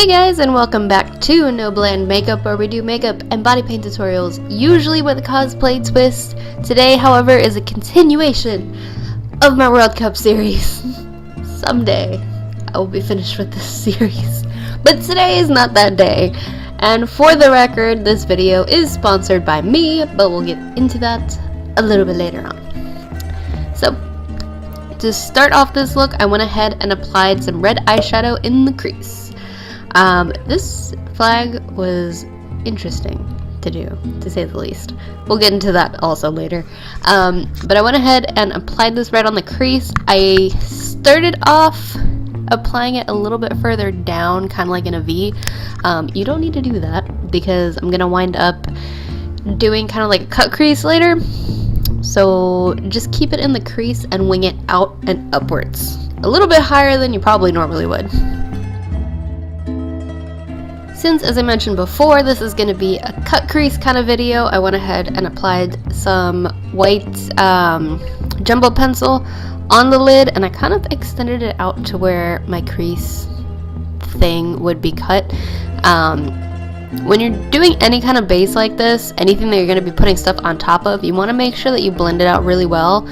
guys, and welcome back to NoBlandMakeup, where we do makeup and body paint tutorials, usually with a cosplay twist. Today, however, is a continuation of my World Cup series. Someday, I will be finished with this series, but today is not that day. And for the record, this video is sponsored by me, but we'll get into that a little bit later on. So, to start off this look, I went ahead and applied some red eyeshadow in the crease. This flag was interesting to do, to say the least. We'll get into that also later. But I went ahead and applied this red on the crease. I started off applying it a little bit further down, kind of like in a V. You don't need to do that because I'm gonna wind up doing kind of like a cut crease later. So just keep it in the crease and wing it out and upwards. A little bit higher than you probably normally would. Since, as I mentioned before, this is going to be a cut crease kind of video, I went ahead and applied some white jumbo pencil on the lid, and I kind of extended it out to where my crease thing would be cut. When you're doing any kind of base like this, anything that you're going to be putting stuff on top of, you want to make sure that you blend it out really well.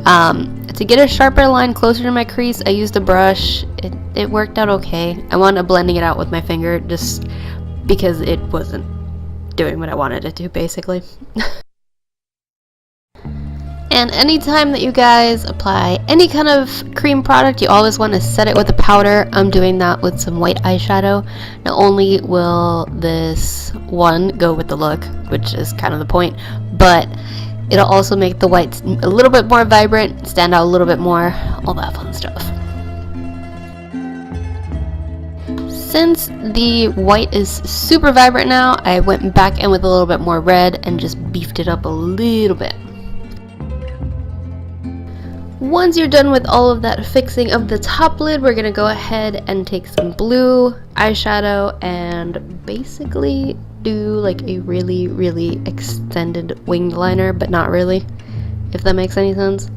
To get a sharper line closer to my crease, I used a brush. It worked out okay. I wound up blending it out with my finger just because it wasn't doing what I wanted it to, basically. And anytime that you guys apply any kind of cream product, you always want to set it with a powder. I'm doing that with some white eyeshadow. Not only will this one go with the look, which is kind of the point, but it'll also make the whites a little bit more vibrant, stand out a little bit more, all that fun stuff. Since the white is super vibrant now, I went back in with a little bit more red and just beefed it up a little bit. Once you're done with all of that fixing of the top lid, we're going to go ahead and take some blue eyeshadow and basically do like a really extended winged liner, but not really, if that makes any sense.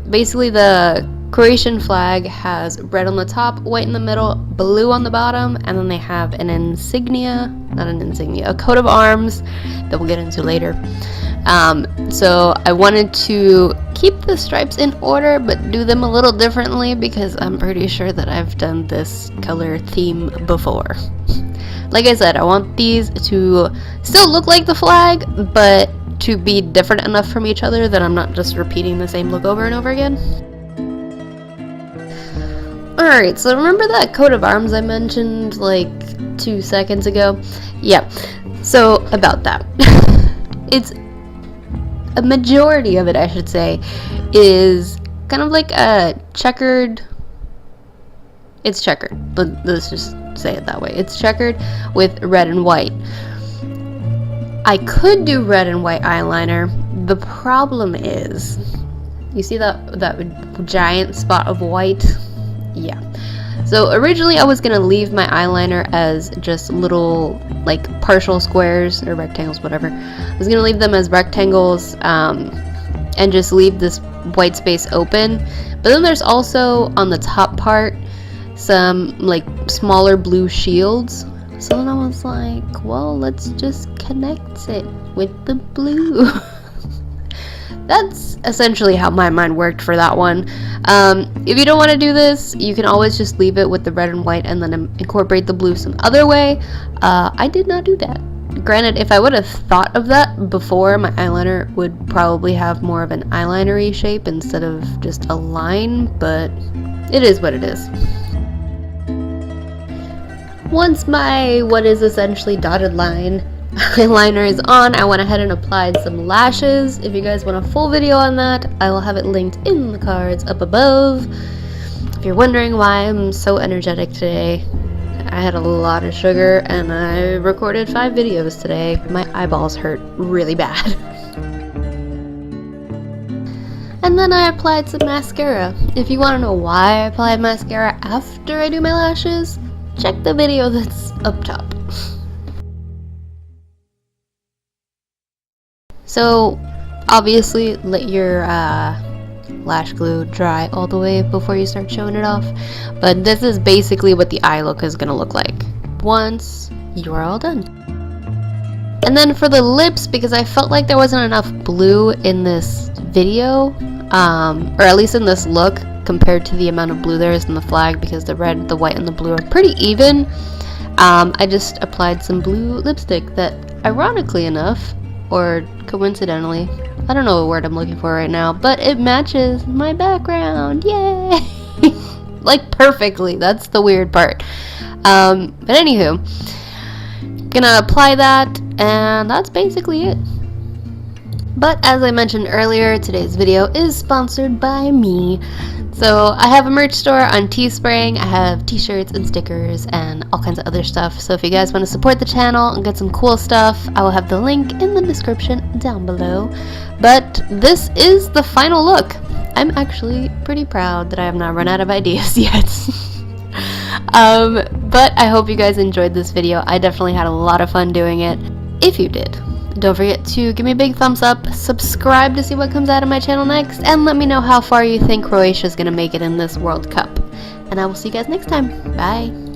Basically the Croatian flag has red on the top, white in the middle, blue on the bottom, and then they have an insignia, not an insignia, a coat of arms that we'll get into later. So I wanted to keep the stripes in order, but do them a little differently because I'm pretty sure that I've done this color theme before. Like I said, I want these to still look like the flag, but to be different enough from each other that I'm not just repeating the same look over and over again. Alright, so remember that coat of arms I mentioned like 2 seconds ago? Yeah, so about that. It's a majority of it, I should say, is kind of like a checkered. It's checkered. Let's just say it that way. It's checkered with red and white. I could do red and white eyeliner. The problem is, you see that giant spot of white? Yeah. So originally I was gonna leave my eyeliner as just little like partial squares or rectangles, whatever. I was gonna leave them as rectangles and just leave this white space open. But then there's also on the top part some like smaller blue shields. So then I was like, well, let's just connect it with the blue. That's essentially how my mind worked for that one. If you don't want to do this, you can always just leave it with the red and white and then incorporate the blue some other way. I did not do that. Granted, if I would have thought of that before, my eyeliner would probably have more of an eyeliner-y shape instead of just a line, but it is what it is. Once my what is essentially dotted line eyeliner is on, I went ahead and applied some lashes. If you guys want a full video on that, I will have it linked in the cards up above. If you're wondering why I'm so energetic today, I had a lot of sugar and I recorded 5 videos today. My eyeballs hurt really bad. And then I applied some mascara. If you want to know why I applied mascara after I do my lashes, check the video that's up top. So obviously let your lash glue dry all the way before you start showing it off. But this is basically what the eye look is gonna look like once you are all done. And then for the lips, because I felt like there wasn't enough blue in this video, or at least in this look, compared to the amount of blue there is in the flag, because the red, the white, and the blue are pretty even. I just applied some blue lipstick that, ironically enough, or coincidentally, I don't know what word I'm looking for right now, but it matches my background. Yay! Like perfectly. That's the weird part. But anywho, gonna apply that, and that's basically it. But as I mentioned earlier, today's video is sponsored by me. So I have a merch store on Teespring. I have t-shirts and stickers and all kinds of other stuff. So if you guys want to support the channel and get some cool stuff, I will have the link in the description down below. But this is the final look. I'm actually pretty proud that I have not run out of ideas yet. But I hope you guys enjoyed this video. I definitely had a lot of fun doing it. If you did, don't forget to give me a big thumbs up, subscribe to see what comes out of my channel next, and let me know how far you think Croatia is going to make it in this World Cup. And I will see you guys next time. Bye!